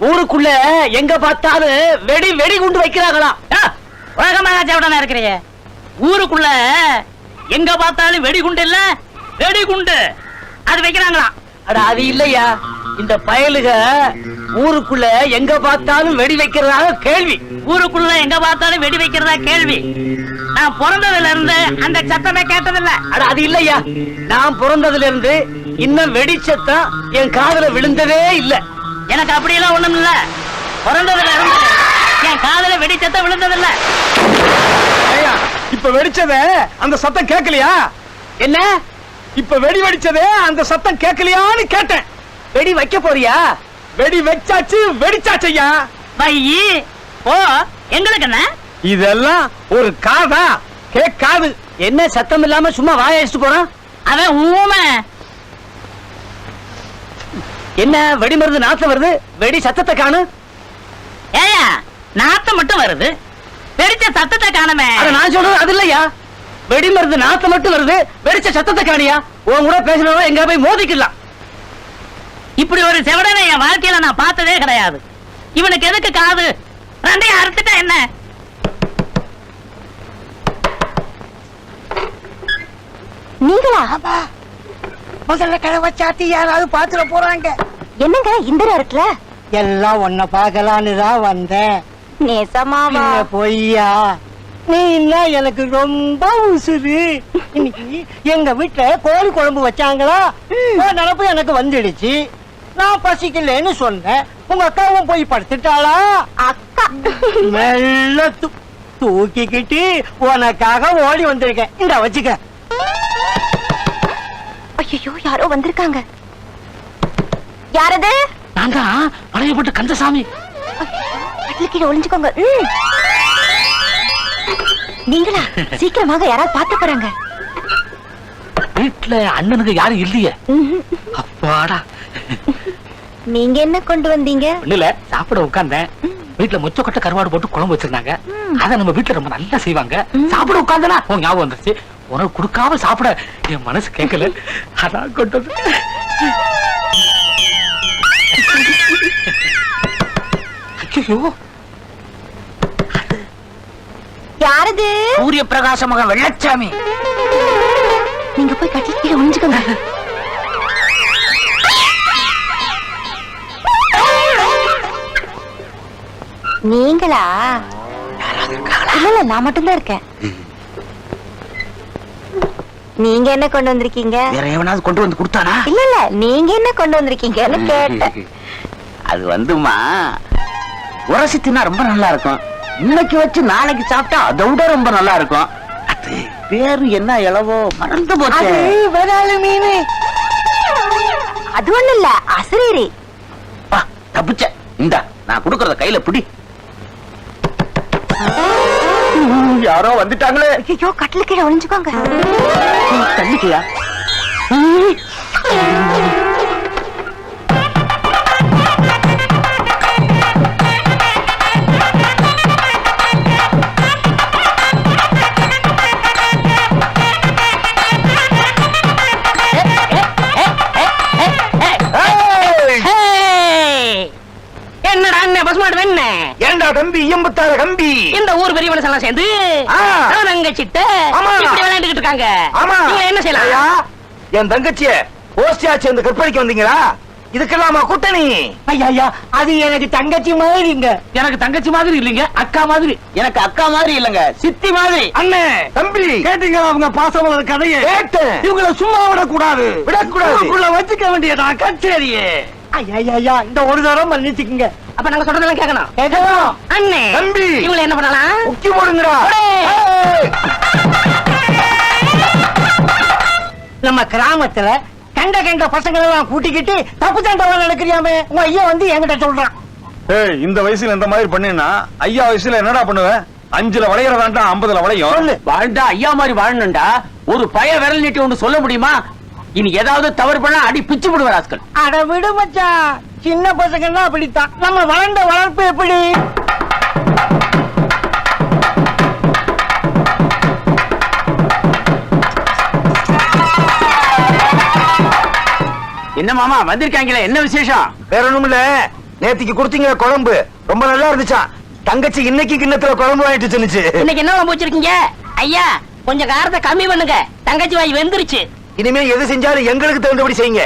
ஊருக்குள்ள எங்க பார்த்தாலும் வெடி குண்டு வைக்கிறாங்களாம். உலகமாக இருக்கிறீங்க. ஊருக்குள்ள எங்க பார்த்தாலும் வெடிகுண்டு இல்ல, வெடிகுண்டு அது வைக்கிறாங்களாம். அட அது இல்லையா, இந்த பயலுக ஊருக்குள்ள எங்க பார்த்தாலும் வெடி வைக்கிறதாக கேள்வி. ஊருக்குள்ள எங்க பார்த்தாலும் வெடி வைக்கிறதா கேள்வி. நான் பிறந்ததுல இருந்து அந்த சத்தமே கேட்டதில்ல. அட அது இல்லையா, நான் பிறந்ததுல இருந்து இன்னும் வெடி சத்தம் என் காதுல விழுந்ததே இல்ல. எனக்கு அப்படியெல்லாம் ஒண்ணும் இல்ல. பிறந்ததுல இருந்து என் காதுல வெடி சத்தம் விழுந்ததில்ல. இப்ப வெடிச்சத அந்த சத்தம் கேட்கலையா? என்ன இப்ப வெடிச்சதே அந்த சத்தம் கேட்கலையான்னு கேட்டேன். வெடி வைக்க போறியா? வெடி வச்சாச்சு, வெடிச்சாச்சையா. பையி ஓ, எங்களுக்கு என்ன இதெல்லாம் ஒரு காதா? கேட்காது. என்ன சத்தம் இல்லாம சும்மா வாய அடிச்சுட்டு போறான் அவன். ஊமை என்ன வெடி மருந்து நாத்தம் வருது, வெடி சத்தத்தை காணு. ஏயா, நாத்தம் மட்டும் வருது, வெடிச்ச சத்தத்தை காணமே. அட நான் சொல்றது அது இல்லையா, வெடி மருந்து நாத்தம் மட்டும் வருது, வெடிச்ச சத்தத்தை காணியா. உன் கூட பேசினவங்க எங்க போய் மோதிக்கலாம். இப்படி ஒரு செவடனை என் வாழ்க்கையில நான் பார்த்ததே கிடையாது. இவனுக்கு எதுக்கு காது? ரெண்டையும் அறுத்துட்டா என்ன? நீங்களா? முதல்ல கதவை சாத்தி யாராவது பாத்துட போறாங்க. என்னங்க இந்த நேரத்துல? எல்லாம் ஒன்ன பாக்கலான்னு தான் வந்தேன். நேசமாவா? பொய்யா? நீ எனக்கு ரொம்ப உசுரு. இன்னைக்கு எங்க வீட்டுல கோழி குழம்பு வச்சாங்களா, நினப்பு எனக்கு வந்துடுச்சு. நான் பசிக்கலன்னு சொன்னேன். உங்க அக்காவும் போய் படுத்துட்டாளா? அக்கா மெல்ல தூக்கிக்கிட்டு உனக்காக ஓடி வந்திருக்கேன். இந்த வச்சுக்க. ஐயோ, யாரோ வந்திருக்காங்க. யாரது? நான் தான் பழையப்பட்ட கந்தசாமி. கட்டில கீழே ஒளிஞ்சுக்கோங்க. நீங்களா? சீக்கிரமாக யாராவது பார்த்து போறாங்க. வீட்டுல அண்ணனுக்கு யாரும் இல்லையே. அப்பாடா. நீங்க என்ன கொண்டு வந்தீங்க? இல்ல, சாப்பிட உட்கார்ந்தேன். வீட்டுல மொச்சக்கொட்டை கருவாடு போட்டு குழம்பு வச்சிருந்தாங்க. அத நம்ம வீட்டுல ரொம்ப நல்லா செய்வாங்க. சாப்பிட உட்கார்ந்தனா உன் ஞாபகம் வந்துருச்சு. உனக்கு கொடுக்காம சாப்பிட என் மனசு கேட்கல, அதான் கொண்டது. ஐயோ, யாரது? சூரிய பிரகாச மகன் வெள்ளச்சாமி. நீங்க போய் கட்டில கீழே ஒளிஞ்சுக்கோங்க. நீங்களா? இல்ல, நான் மட்டும்தான் இருக்கேன். நீங்க என்ன கொண்டு வந்திருக்கீங்க? வேற எவனாவது கொண்டு வந்து கொடுத்தானா? இல்ல, நீங்க என்ன கொண்டு வந்திருக்கீங்கன்னு கேட்டேன். அது வந்துமா, உரசி தின்னா ரொம்ப நல்லா இருக்கும். இன்னைக்கு வச்சு நாளைக்கு சாப்பிட்டா அதை விட ரொம்ப நல்லா இருக்கும். அது பேரு என்ன இளவோ மறந்து போச்சு. விராலு மீன். அது ஒண்ணு இல்ல, அசரீரி. தப்பிச்ச. இந்த நான் குடுக்கறத கையில பிடி. யாரோ வந்துட்டாங்களே. ஐயோ, கட்டில கீழே ஒளிஞ்சுக்கோங்க. தள்ளிக்கையா? என்னடா அண்ணன் பசுமாடு வேணே? ஏண்டா தம்பி, எம்பத்தார கம்பி. இந்த ஊர் பெரிய மனுஷன் சேர்ந்து தங்கச்சிட்ட இப்படி விளையாண்டுகிட்டு இருக்காங்க. ஆமா, நீங்க என்ன செய்யலாம்? என் தங்கச்சிய போஸ்டியா சேர்ந்து கற்பழிக்க வந்தீங்களா? இதுக்கெல்லாமா கூட்டணி? ஐயா, அது எனக்கு தங்கச்சி மாதிரிங்க. எனக்கு தங்கச்சி மாதிரி இல்லைங்க, அக்கா மாதிரி. எனக்கு அக்கா மாதிரி இல்லங்க, சித்தி மாதிரி. அண்ணே, தம்பி, கேட்டீங்களா அவங்க பாசமலர் கதையை? கேட்டேன். இவங்களை சும்மா விடக்கூடாது, விடக்கூடாது. வச்சுக்க வேண்டியதா கச்சேரியே. ஐயா, இந்த ஒரு தரம் மன்னிச்சுக்குங்க. அப்ப நாங்க சொல்றதெல்லாம் கேட்கணும். கேட்கணும். அண்ணே, தம்பி, இவங்களை என்ன பண்ணலாம்? முக்கி போடுங்கடா. நம்ம கிராமத்துல கண்ட பசங்களை எல்லாம் கூட்டிக்கிட்டு தப்பு தண்டவா நடக்கிறியாமே, உங்க ஐயா வந்து என்கிட்ட சொல்றான். இந்த வயசுல இந்த மாதிரி பண்ணினா ஐயா வயசுல என்னடா பண்ணுவேன்? 5ல வளையறதாண்டா 50ல வளையும். வாழ்ந்தா ஐயா மாதிரி வாழணும்டா. ஒரு பய விரல் நீட்டி ஒன்று சொல்ல முடியுமா? இனி ஏதாவது தவறு பண்ணா அடி பிச்சு விடுவார் ஆஸ்கள். அட விடு மச்சான், சின்ன பசங்கன்னா அப்படித்தான். நம்ம வளர்ந்த வளர்ப்பு எப்படி? என்ன மாமா வந்திருக்காங்களே, என்ன விசேஷம்? வேற ஒண்ணும் இல்ல, நேத்திக்கு கொடுத்தீங்க குழம்பு ரொம்ப நல்லா இருந்துச்சா. தங்கச்சி இன்னைக்கு கிண்ணத்துல குழம்பு வாங்கிட்டு சொன்னுச்சு. இன்னைக்கு என்ன குழம்பு வச்சிருக்கீங்க? ஐயா கொஞ்சம் காரத்தை கம்மி பண்ணுங்க, தங்கச்சி வாய் வெந்துருச்சு. இனிமே எது செஞ்சாலும் எங்களுக்கு தகுந்தபடி செய்யுங்க.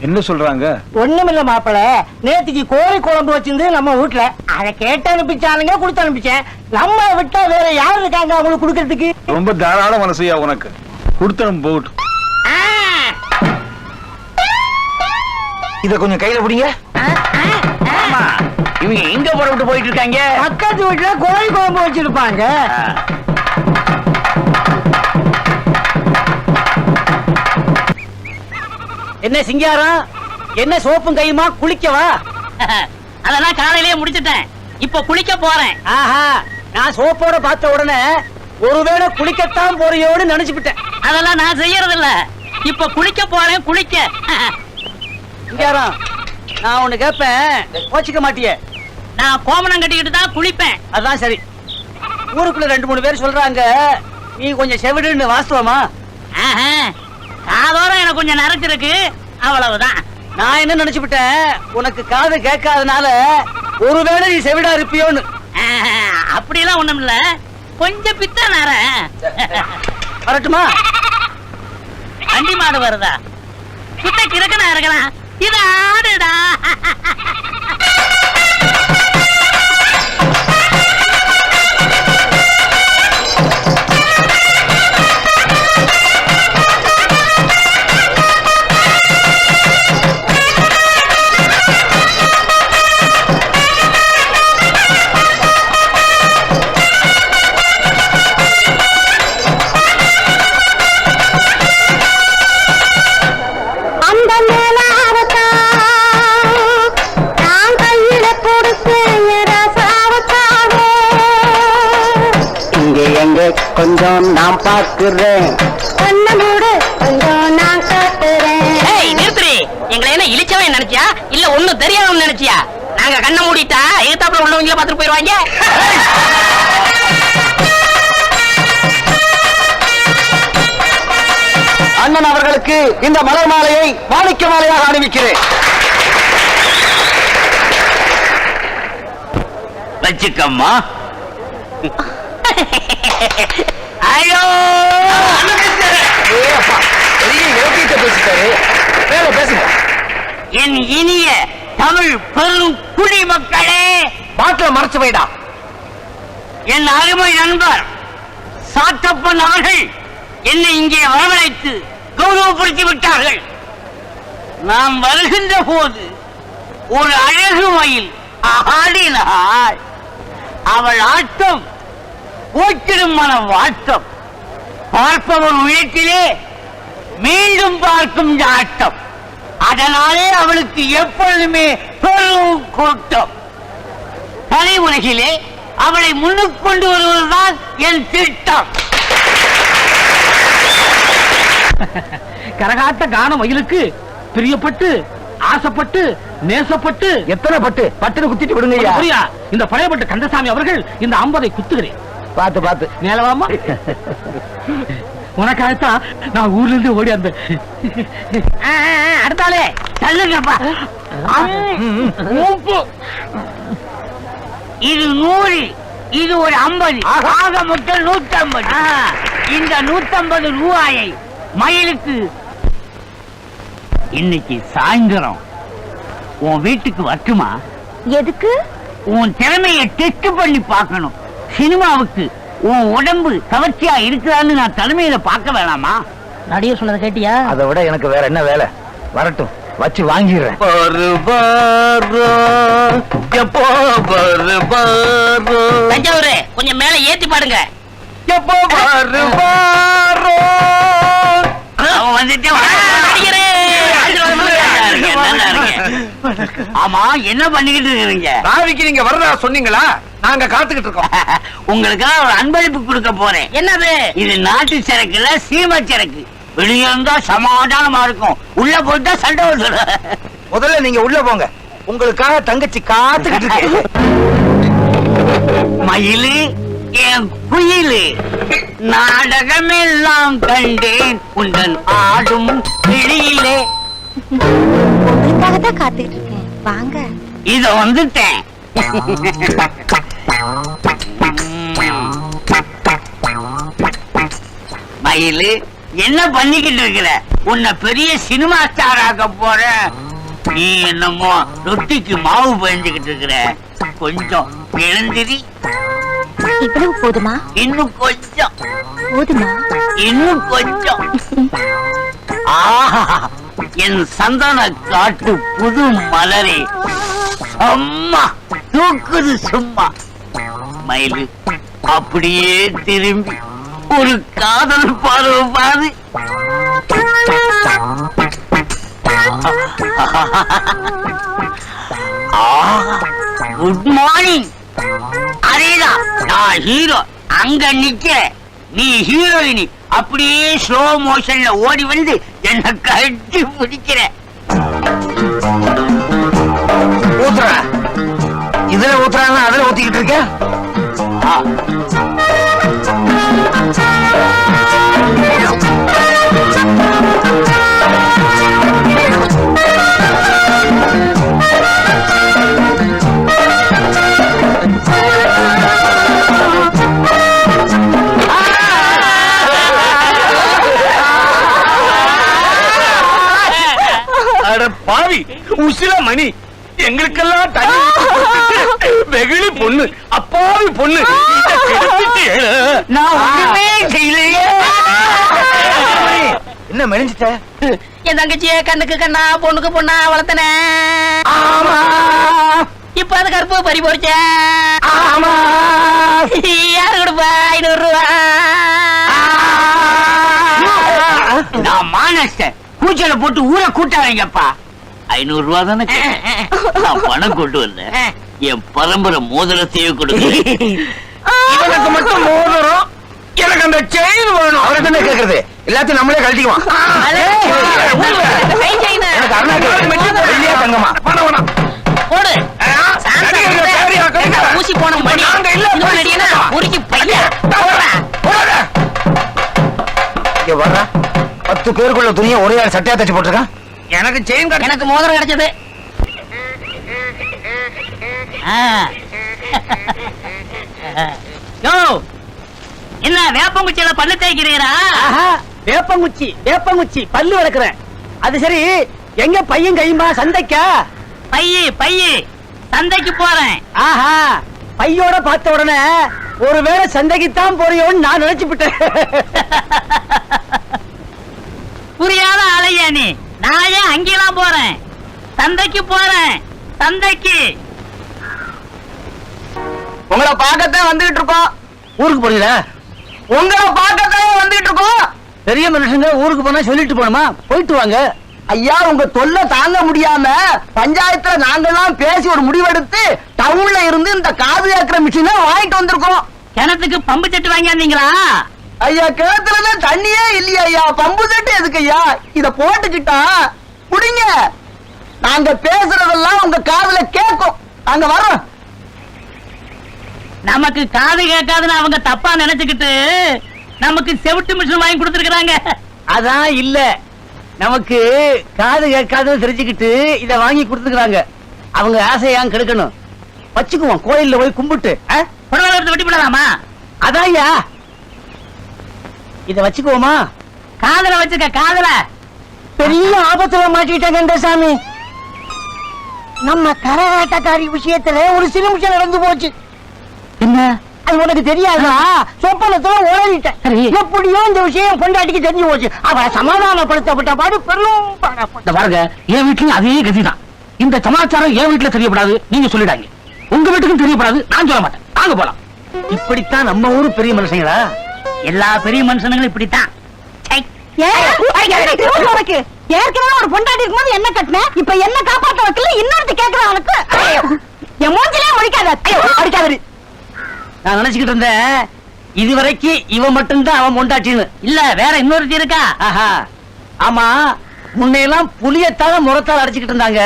என்ன சொல்றாங்க? ஒண்ணுமில்ல மாப்பிள, நேத்திக்கு கோழி குழம்பு வச்சிருந்து நம்ம வீட்டுல அதை கேட்டு அனுப்பிச்சானுங்க, கொடுத்து அனுப்பிச்சேன். நம்ம விட்டா வேற யாரு இருக்காங்க அவங்களுக்கு கொடுக்கறதுக்கு? ரொம்ப தாராள மனசையா உனக்கு. கொடுத்தனும் போகட்டும். இத கொஞ்சம் கையில பிடிங்க. ஆமா, இவங்க எங்க புறப்பட்டு போயிட்டு இருக்காங்க? பக்கத்து வீட்டுல கோழி குழம்பு வச்சிருப்பாங்க. என்ன சிங்காரம், என்ன சோப்பும் கையுமா, குளிக்கவா? அதெல்லாம் காலையிலேயே முடிச்சிட்டேன், இப்ப குளிக்க போறேன். ஆஹா, நான் சோப்போட பார்த்த உடனே ஒருவேளை குளிக்கத்தான் போறியோன்னு நினைச்சுக்கிட்டேன். அதெல்லாம் நான் செய்யறது இல்ல, இப்ப குளிக்க போறேன். குளிக்க சிங்காரம், நான் ஒண்ணு கேட்பேன், கோச்சிக்க மாட்டியே? நான் கோமணம் கட்டிக்கிட்டு தான் குளிப்பேன். அதான் சரி. ஊருக்குள்ள 2-3 பேர் சொல்றாங்க நீ கொஞ்சம் செவிடுன்னு, வாஸ்தவமா? காதோரம் எனக்கு கொஞ்சம் நரைச்சிருக்கு, அவ்வளவுதான். நான் என்ன நினைச்சுட்டேன், உனக்கு காது கேட்காதனால ஒருவேளை நீ செவிடா இருப்பியோன்னு. அப்படியெல்லாம் ஒண்ணும் இல்ல, கொஞ்சம் பித்த நர. வரட்டுமா? வண்டி மாடு வருதா? சுத்த கிழக்கனா இருக்கலாம், இது ஆடுடா. கொஞ்சம் நான் பாக்குறேன், கொஞ்சம் நான் காட்டுறேன். நிறுத்துறி, எங்களை என்ன இழிச்சவன் நினைச்சியா இல்ல ஒண்ணும் தெரியாதவன் நினைச்சியா? நாங்க கண்ணை மூடிட்டா எதிர்த்தாப்புல உள்ளவங்கள பாத்துட்டு போயிருவாங்க. அண்ணன் அவர்களுக்கு இந்த மலர் மாலையை மாணிக்க மாலையாக அணிவிக்கிறேன். வச்சுக்கம்மா. ஐயோ, பெரிய இலக்கியத்தை பேசிட்டாரு. மேல பேசுங்க. என் இனிய தமிழ் பெரும் குடிமக்களே, பாட்டில மறைச்சு வைடா. என் அருமை நண்பர் சாத்தப்பன் அவர்கள் என்னை இங்கே வரவழைத்து கௌரவப்படுத்தி விட்டார்கள். நாம் வருகின்ற போது ஒரு அழகு மயில் ஆடினாள். அவள் ஆட்டம் போற்றிடும் மனம் வாட்டம், பார்ப்பவர் உள்ளத்திலே மீண்டும் பார்க்கும் ஆட்டம். அதனாலே அவளுக்கு எப்பொழுதுமே பெரும் கூட்டம். தனி உலகிலே அவளை முன்னுக்கு கொண்டு வருவதுதான் என் திட்டம். கரகாட்ட கான மயிலுக்கு பிரியப்பட்டு, ஆசைப்பட்டு, நேசப்பட்டு, எத்தனை பட்டு பட்டுன்னு குத்திட்டு விடுங்க. புரியா? இந்த பழையப்பட்ட கந்தசாமி அவர்கள் இந்த 50 குத்துகிறேன். பாத்து பாத்து மேலவாமா, உனக்காகத்தான் நான் ஊர்ல இருந்து ஓடி அந்த அடுத்தாலே தள்ளுங்கப்பா. இது 100, இது ஒரு 50, ஆக மொத்தம் 150. இந்த 150 ரூபாயை மயிலுக்கு இன்னைக்கு சாயந்தரம் உன் வீட்டுக்கு வரட்டுமா? எதுக்கு? உன் திறமையை டெஸ்ட் பண்ணி பார்க்கணும். சினிமாவுக்கு உன் உடம்பு கவர்ச்சியா இருக்கிறான்னு நான் தலைமையில பார்க்க வேணாமா? நடிகர் சொன்னதை கேட்டியா? அதை விட எனக்கு வேற என்ன வேலை? வரட்டும், வச்சு வாங்கிடுறேன். தஞ்சாவூர் கொஞ்சம் மேல ஏத்தி பாடுங்க. அவன் வந்துட்டு ஆமா, என்ன பண்ணிக்கிட்டு இருக்கீங்க? நாளைக்கு நீங்க வர்றதா சொன்னீங்களா? நாங்க காத்துக்கிட்டு இருக்கோம். உங்களுக்காக ஒரு அன்பளிப்பு கொடுக்க போறேன். என்னது இது? நாட்டு சரக்கு இல்ல, சீமை சரக்கு. வெளியே இருந்தா சமாதானமா இருக்கும், உள்ள போயிட்டா சண்டை வந்துடும். முதல்ல நீங்க உள்ள போங்க, உங்களுக்காக தங்கச்சி காத்துக்கிட்டு இருக்கு. மயிலு, என் குயிலு, நாடகமெல்லாம் கண்டேன் உந்தன் ஆடும் வெளியிலே. உங்களுக்காக தான் காத்துக்கிட்டு இருக்கேன், வாங்க. இத வந்துட்டேன். மயிலு, என்ன பண்ணிக்கிட்டு இருக்கிற? உன்னை பெரிய சினிமா ஸ்டார் ஆக்க போற. நீ என்னமோ ரொட்டிக்கு மாவு பயந்துகிட்டு இருக்கிற. கொஞ்சம் எழுந்திரி. இவ்வளவு போதுமா? இன்னும் கொஞ்சம். போதுமா? இன்னும் கொஞ்சம். ஆஹா, என் சந்தன காட்டு புது மலரே, அம்மா தூக்குது சும்மா. மயிலு, அப்படியே திரும்பி ஒரு காதல் பார்வை பாரு. Good morning. அதேதான், நான் ஹீரோ அங்க நிக்க, நீ ஹீரோயினி. அப்படியே ஸ்லோ மோஷன்ல ஓடி வந்து என்ன கட்டி பிடிக்கிற. ஊத்துற, இதுல ஊத்துறாங்க, அதுல ஊத்திக்கிட்டு இருக்க. பாவி உசில மணி, எங்களுக்கெல்லாம் தண்ணி வெகுளி பொண்ணு, அப்பாவி பொண்ணு. நான் ஒண்ணுமே செய்யலையே. என்ன மெலிஞ்சிட்ட? என் தங்கச்சிய கண்ணுக்கு கண்ணா பொண்ணுக்கு பொண்ணா வளர்த்தன. இப்ப அது கருப்பு பறி போச்ச. யாரு கொடுப்பா 500 ரூபா? நான் மானஸ்ட கூச்சல போட்டு ஊரை கூட்டாதீங்கப்பா. 500 ரூபா தானே நான் பணம் கொண்டு வந்தேன். என் பரம்பரை மோதிரத்தையே கொடுக்க. இவனுக்கு மட்டும் மோதிரம், எனக்கு அந்த செயின் வேணும். அவரை தானே கேக்குறது, எல்லாத்தையும் நம்மளே கழட்டிக்குவான். எனக்கு அருணாச்சல தங்கமா பணம் வேணும். போடு ஊசி போன மணி உருக்கி பையன் வர்ற 10 பேருக்குள்ள துணியை ஒரே ஆள் சட்டையா தச்சு போட்டிருக்கான். எனக்கு செயின், எனக்கு மோதிரம் கிடைச்சது. என்ன வேப்பங்குச்சியில பல்லு தேய்க்கிறீரா? வேப்பங்குச்சி வேப்பங்குச்சி பல்லு வளர்க்கிறேன். அது சரி, எங்க பையன் கையுமா சந்தைக்கா? பையி சந்தைக்கு போறேன். ஆஹா, பையோட பார்த்த உடனே ஒருவேளை சந்தைக்குத்தான் போறியோன்னு நான் நினைச்சுட்டேன். புரியாத ஆளையா நீ? நான் ஏன் அங்கெல்லாம் போறேன்? சந்தைக்கு போறேன், சந்தைக்கு. உங்களை பார்க்கத்தான் வந்துகிட்டு இருக்கோம். ஊருக்கு போறீங்களா? உங்களை பார்க்கத்தான் வந்துகிட்டு இருக்கோம். பெரிய மனுஷங்க ஊருக்கு போனா சொல்லிட்டு போனோமா? போயிட்டு வாங்க. ஐயா, உங்க தொல்லை தாங்க முடியாம பஞ்சாயத்துல நாங்கெல்லாம் பேசி ஒரு முடிவெடுத்து டவுன்ல இருந்து இந்த காது கேட்கிற மிஷினை வாங்கிட்டு வந்திருக்கோம். கிணத்துக்கு பம்பு செட்டு வாங்கியாந்தீங்களா? ஐயா, கிணத்துலதான் தண்ணியே இல்லையா ஐயா, பம்பு செட்டு எதுக்கு ஐயா? இத போட்டுக்கிட்டா குடிங்க. நாங்க பேசுறதெல்லாம் உங்க காதுல கேட்கும். நாங்க வர்றோம். நமக்கு காது கேட்காதுன்னு அவங்க தப்பா நினைச்சுக்கிட்டு நமக்கு செவிட்டு மிஷின் வாங்கி கொடுத்துருக்காங்க. அதான் இல்ல, நமக்கு காது கேட்காதுன்னு தெரிஞ்சுக்கிட்டு இத வாங்கி கொடுத்துக்கிறாங்க. அவங்க ஆசையான் கெடுக்கணும். வச்சுக்குவோம், கோயில்ல போய் கும்பிட்டு புடவை எடுத்து வெட்டி போடலாமா? அதான்யா, இத வச்சுக்குவோமா? காதல வச்சுக்க, காதல. பெரிய ஆபத்துல மாட்டிக்கிட்டாங்க சாமி. நம்ம கரகாட்டக்காரி விஷயத்துல ஒரு சிறு நிமிஷம் நடந்து போச்சு. என்ன அது உனக்கு தெரியாதா? சொப்பனத்துல உளறிட்டேன். எப்படியோ இந்த விஷயம் கொண்டாட்டிக்கு தெரிஞ்சு போச்சு. அவ சமாதானப்படுத்தப்பட்ட பாடு பெரும் பாடப்பட்ட. பாருங்க, என் வீட்லயும் அதே கதிதான். இந்த சமாச்சாரம் என் வீட்டுல தெரியப்படாது, நீங்க சொல்லிடாங்க. உங்க வீட்டுக்கும் தெரியப்படாது, நான் சொல்ல மாட்டேன். வாங்க போலாம். இப்படித்தான் நம்ம ஊரு பெரிய மனுஷங்களா? எல்லா பெரிய மனுஷனுங்களும் இப்படித்தான். ஏற்கனவே ஒரு பொண்டாட்டி இருக்கும்போது என்ன கட்டின, இப்ப என்ன காப்பாற்ற வைக்கல, இன்னொருத்த கேக்குறான் அவனுக்கு. என் மூஞ்சிலே முடிக்காத. அடிக்காதடி. நான் நினைச்சுக்கிட்டு இருந்தேன் இதுவரைக்கும் இவன் மட்டும்தான் அவன் பொண்டாட்டின்னு. இல்ல, வேற இன்னொருத்தி இருக்கா. ஆஹா, ஆமா, முன்னையெல்லாம் புளியத்தால முறத்தால் அடிச்சுக்கிட்டு இருந்தாங்க.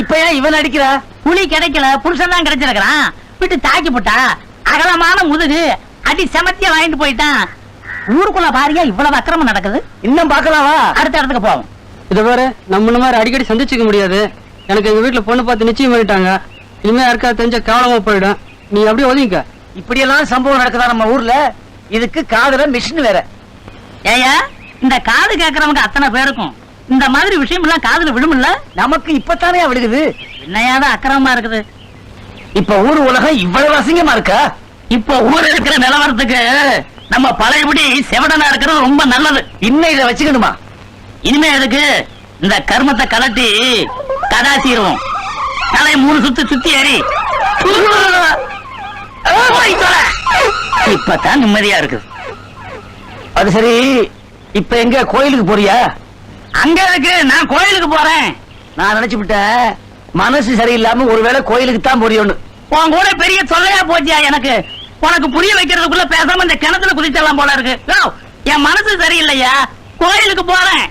இப்ப ஏன் இவன் அடிக்கிறா? புலி கிடைக்கல, புருஷன் தான் கிடைச்சிருக்கிறான். விட்டு தாக்கி போட்டா அகலமான முதுகு அடி செமத்தியா வாங்கிட்டு போயிட்டான். ஊருக்குள்ள பாரியா இவ்வளவு அக்கிரமம் நடக்குது. இன்னும் பாக்கலாவா? அடுத்த இடத்துக்கு போவோம். இத வேற நம்ம மாதிரி அடிக்கடி சந்திச்சுக்க முடியாது. எனக்கு எங்க வீட்டுல பொண்ணு பார்த்து நிச்சயம் பண்ணிட்டாங்க. இனிமே யாருக்கா தெரிஞ்ச கேவலமா போயிடும். நீ அப்படியே ஒதுங்க. இப்படியெல்லாம் சம்பவம் நடக்குதா நம்ம ஊர்ல? இதுக்கு காதுல மிஷின் வேற. ஏயா இந்த காது கேட்கறவங்க அத்தனை பேருக்கும் இந்த மாதிரி விஷயம் எல்லாம் காதுல விழுமில்ல? நமக்கு இப்பத்தானே விழுகுது. என்னையாதான் அக்கிரமமா இருக்குது. இப்ப ஊர் உலகம் இவ்வளவு அசிங்கமா இருக்கா? இப்ப ஊர் இருக்கிற நிலவரத்துக்கு நம்ம பழையபடி செவடனா இருக்கிறது ரொம்ப நல்லது. இன்னும் இதை வச்சுக்கணுமா? இனிமே எதுக்கு இந்த கர்மத்தை கலட்டி கடாசிடுவோம். தலை 3 சுத்து சுத்தி ஏறி இப்பதான் நிம்மதியா இருக்கு. அது சரி, இப்ப எங்க கோயிலுக்கு போறியா? அங்க இருக்கு, நான் கோயிலுக்கு போறேன். நான் நினைச்சு விட்டேன் மனசு சரியில்லாம ஒருவேளை கோயிலுக்கு தான் போறியோன்னு. உன் கூட பெரிய தொல்லையா போச்சியா எனக்கு. உனக்கு புரிய வைக்கிறதுக்குள்ள பேசாம இந்த கிணத்துல குதிச்செல்லாம் போல இருக்கு. யோவ், என் மனசு சரியில்லையா, கோயிலுக்கு போறேன்.